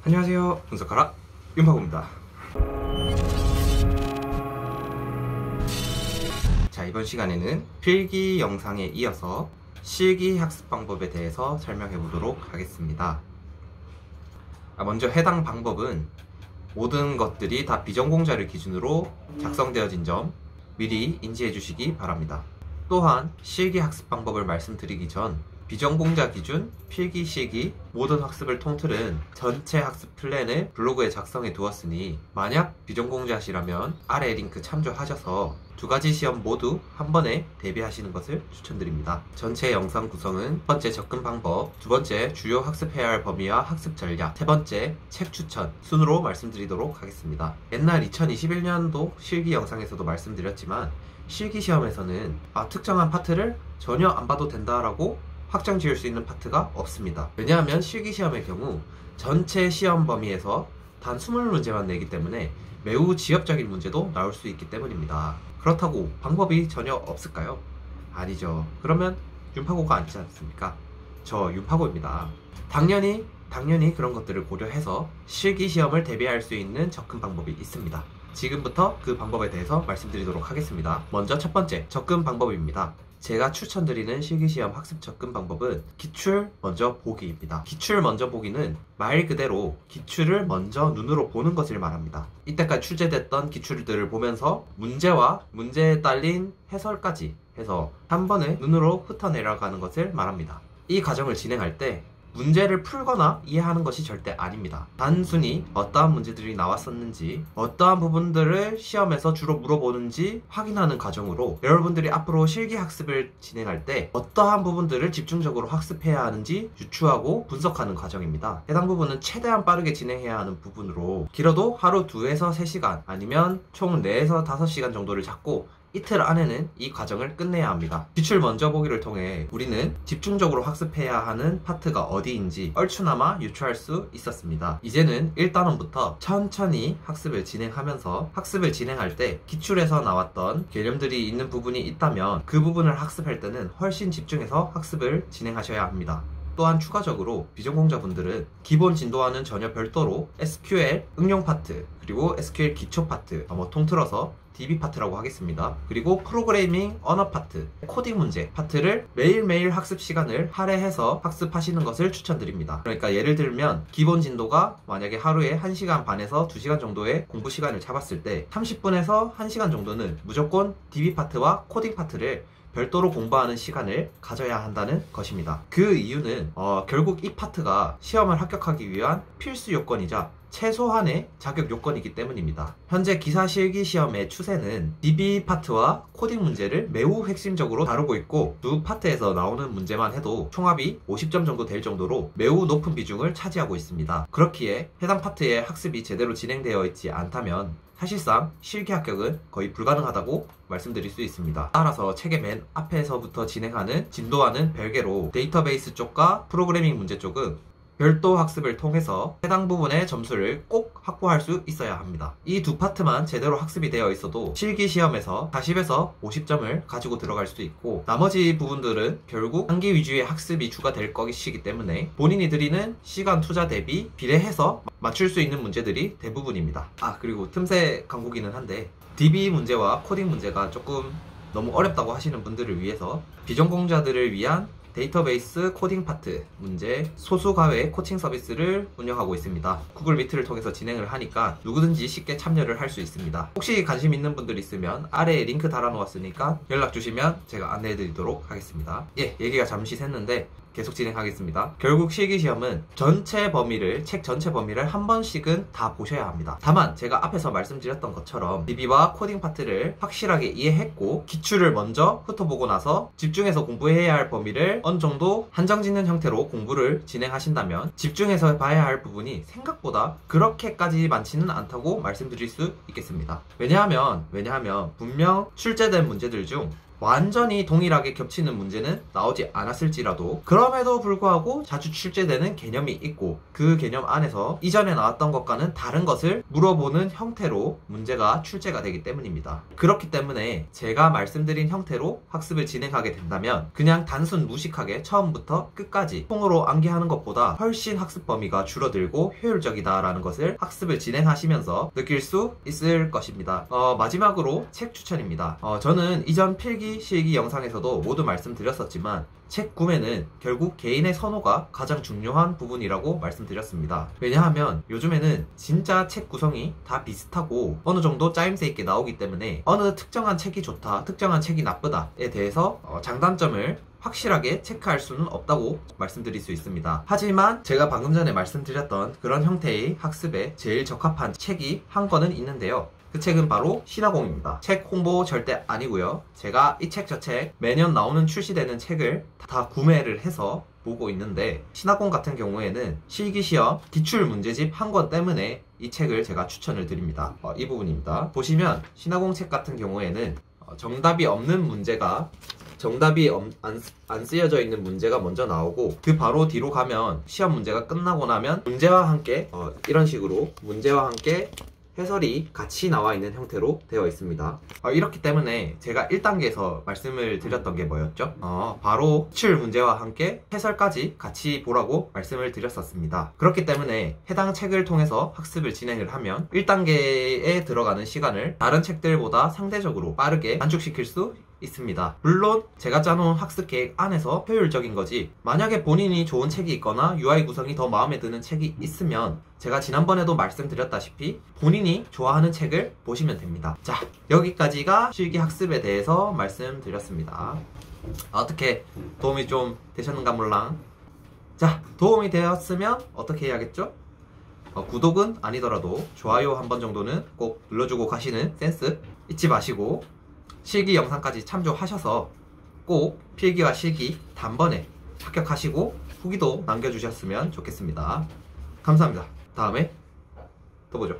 안녕하세요, 분석하라 윤파고입니다. 자, 이번 시간에는 필기 영상에 이어서 실기 학습 방법에 대해서 설명해 보도록 하겠습니다. 먼저 해당 방법은 모든 것들이 다 비전공자를 기준으로 작성되어진 점 미리 인지해 주시기 바랍니다. 또한 실기 학습 방법을 말씀드리기 전 비전공자 기준 필기 실기 모든 학습을 통틀은 전체 학습 플랜을 블로그에 작성해 두었으니 만약 비전공자시라면 아래 링크 참조하셔서 두 가지 시험 모두 한 번에 대비하시는 것을 추천드립니다. 전체 영상 구성은 첫 번째 접근 방법, 두 번째 주요 학습해야 할 범위와 학습 전략, 세 번째 책 추천 순으로 말씀드리도록 하겠습니다. 옛날 2021년도 실기 영상에서도 말씀드렸지만 실기 시험에서는 특정한 파트를 전혀 안 봐도 된다라고 확정 지을 수 있는 파트가 없습니다. 왜냐하면 실기시험의 경우 전체 시험 범위에서 단 20문제만 내기 때문에 매우 지엽적인 문제도 나올 수 있기 때문입니다. 그렇다고 방법이 전혀 없을까요? 아니죠. 그러면 윤파고가 아니지 않습니까? 저 윤파고입니다. 당연히 그런 것들을 고려해서 실기시험을 대비할 수 있는 접근 방법이 있습니다. 지금부터 그 방법에 대해서 말씀드리도록 하겠습니다. 먼저 첫 번째 접근 방법입니다. 제가 추천드리는 실기시험 학습 접근 방법은 기출 먼저 보기입니다. 기출 먼저 보기는 말 그대로 기출을 먼저 눈으로 보는 것을 말합니다. 이때까지 출제됐던 기출들을 보면서 문제와 문제에 딸린 해설까지 해서 한 번에 눈으로 훑어내려가는 것을 말합니다. 이 과정을 진행할 때 문제를 풀거나 이해하는 것이 절대 아닙니다. 단순히 어떠한 문제들이 나왔었는지 어떠한 부분들을 시험에서 주로 물어보는지 확인하는 과정으로 여러분들이 앞으로 실기학습을 진행할 때 어떠한 부분들을 집중적으로 학습해야 하는지 유추하고 분석하는 과정입니다. 해당 부분은 최대한 빠르게 진행해야 하는 부분으로 길어도 하루 2에서 3시간 아니면 총 4에서 5시간 정도를 잡고 이틀 안에는 이 과정을 끝내야 합니다. 기출 먼저 보기를 통해 우리는 집중적으로 학습해야 하는 파트가 어디인지 얼추나마 유추할 수 있었습니다. 이제는 1단원부터 천천히 학습을 진행하면서 학습을 진행할 때 기출에서 나왔던 개념들이 있는 부분이 있다면 그 부분을 학습할 때는 훨씬 집중해서 학습을 진행하셔야 합니다. 또한 추가적으로 비전공자분들은 기본 진도와는 전혀 별도로 SQL 응용 파트 그리고 SQL 기초 파트 통틀어서 DB 파트라고 하겠습니다. 그리고 프로그래밍 언어 파트, 코딩 문제 파트를 매일매일 학습 시간을 할애해서 학습하시는 것을 추천드립니다. 그러니까 예를 들면 기본 진도가 만약에 하루에 1시간 반에서 2시간 정도의 공부 시간을 잡았을 때 30분에서 1시간 정도는 무조건 DB 파트와 코딩 파트를 별도로 공부하는 시간을 가져야 한다는 것입니다. 그 이유는 결국 이 파트가 시험을 합격하기 위한 필수 요건이자 최소한의 자격 요건이기 때문입니다. 현재 기사 실기 시험의 추세는 DB 파트와 코딩 문제를 매우 핵심적으로 다루고 있고 두 파트에서 나오는 문제만 해도 총합이 50점 정도 될 정도로 매우 높은 비중을 차지하고 있습니다. 그렇기에 해당 파트의 학습이 제대로 진행되어 있지 않다면 사실상 실기 합격은 거의 불가능하다고 말씀드릴 수 있습니다. 따라서 책의 맨 앞에서부터 진행하는 진도와는 별개로 데이터베이스 쪽과 프로그래밍 문제 쪽은 별도 학습을 통해서 해당 부분의 점수를 꼭 확보할 수 있어야 합니다. 이 두 파트만 제대로 학습이 되어 있어도 실기 시험에서 40에서 50점을 가지고 들어갈 수도 있고 나머지 부분들은 결국 단기 위주의 학습이 주가 될 것이기 때문에 본인이 들이는 시간 투자 대비 비례해서 맞출 수 있는 문제들이 대부분입니다. 그리고 틈새 광고기는 한데 DB 문제와 코딩 문제가 조금 너무 어렵다고 하시는 분들을 위해서 비전공자들을 위한 데이터베이스 코딩 파트 문제 소수과외 코칭 서비스를 운영하고 있습니다. 구글 미트를 통해서 진행을 하니까 누구든지 쉽게 참여를 할 수 있습니다. 혹시 관심 있는 분들 있으면 아래에 링크 달아놓았으니까 연락 주시면 제가 안내해 드리도록 하겠습니다. 얘기가 잠시 샜는데 계속 진행하겠습니다. 결국 실기시험은 책 전체 범위를 한 번씩은 다 보셔야 합니다. 다만 제가 앞에서 말씀드렸던 것처럼 DB와 코딩 파트를 확실하게 이해했고 기출을 먼저 훑어보고 나서 집중해서 공부해야 할 범위를 어느 정도 한정짓는 형태로 공부를 진행하신다면 집중해서 봐야 할 부분이 생각보다 그렇게까지 많지는 않다고 말씀드릴 수 있겠습니다. 왜냐하면 분명 출제된 문제들 중 완전히 동일하게 겹치는 문제는 나오지 않았을지라도 그럼에도 불구하고 자주 출제되는 개념이 있고 그 개념 안에서 이전에 나왔던 것과는 다른 것을 물어보는 형태로 문제가 출제가 되기 때문입니다. 그렇기 때문에 제가 말씀드린 형태로 학습을 진행하게 된다면 그냥 단순 무식하게 처음부터 끝까지 통으로 암기하는 것보다 훨씬 학습 범위가 줄어들고 효율적이다라는 것을 학습을 진행하시면서 느낄 수 있을 것입니다. 마지막으로 책 추천입니다. 저는 이전 필기, 실기 영상에서도 모두 말씀드렸었지만 책 구매는 결국 개인의 선호가 가장 중요한 부분이라고 말씀드렸습니다. 왜냐하면 요즘에는 진짜 책 구성이 다 비슷하고 어느 정도 짜임새 있게 나오기 때문에 어느 특정한 책이 좋다, 특정한 책이 나쁘다에 대해서 장단점을 확실하게 체크할 수는 없다고 말씀드릴 수 있습니다. 하지만 제가 방금 전에 말씀드렸던 그런 형태의 학습에 제일 적합한 책이 한 권은 있는데요. 그 책은 바로 신화공입니다. 책 홍보 절대 아니고요. 제가 이 책 저 책 매년 나오는 출시되는 책을 다 구매를 해서 보고 있는데 신화공 같은 경우에는 실기시험 기출문제집 한 권 때문에 이 책을 제가 추천을 드립니다. 이 부분입니다. 보시면 신화공 책 같은 경우에는 정답이 없는 문제가 정답이 안 쓰여져 있는 문제가 먼저 나오고 그 바로 뒤로 가면 시험 문제가 끝나고 나면 문제와 함께 이런 식으로 문제와 함께 해설이 같이 나와 있는 형태로 되어 있습니다. 이렇기 때문에 제가 1단계에서 말씀을 드렸던 게 뭐였죠? 바로 기출 문제와 함께 해설까지 같이 보라고 말씀을 드렸었습니다. 그렇기 때문에 해당 책을 통해서 학습을 진행을 하면 1단계에 들어가는 시간을 다른 책들보다 상대적으로 빠르게 단축시킬 수 있습니다. 물론 제가 짜놓은 학습 계획 안에서 효율적인 거지 만약에 본인이 좋은 책이 있거나 UI 구성이 더 마음에 드는 책이 있으면 제가 지난번에도 말씀드렸다시피 본인이 좋아하는 책을 보시면 됩니다. 자, 여기까지가 실기 학습에 대해서 말씀드렸습니다. 어떻게 도움이 좀 되셨는가 몰랑. 자, 도움이 되었으면 어떻게 해야겠죠? 구독은 아니더라도 좋아요 한 번 정도는 꼭 눌러주고 가시는 센스 잊지 마시고 실기 영상까지 참조하셔서 꼭 필기와 실기 단번에 합격하시고 후기도 남겨주셨으면 좋겠습니다. 감사합니다. 다음에 또 보죠.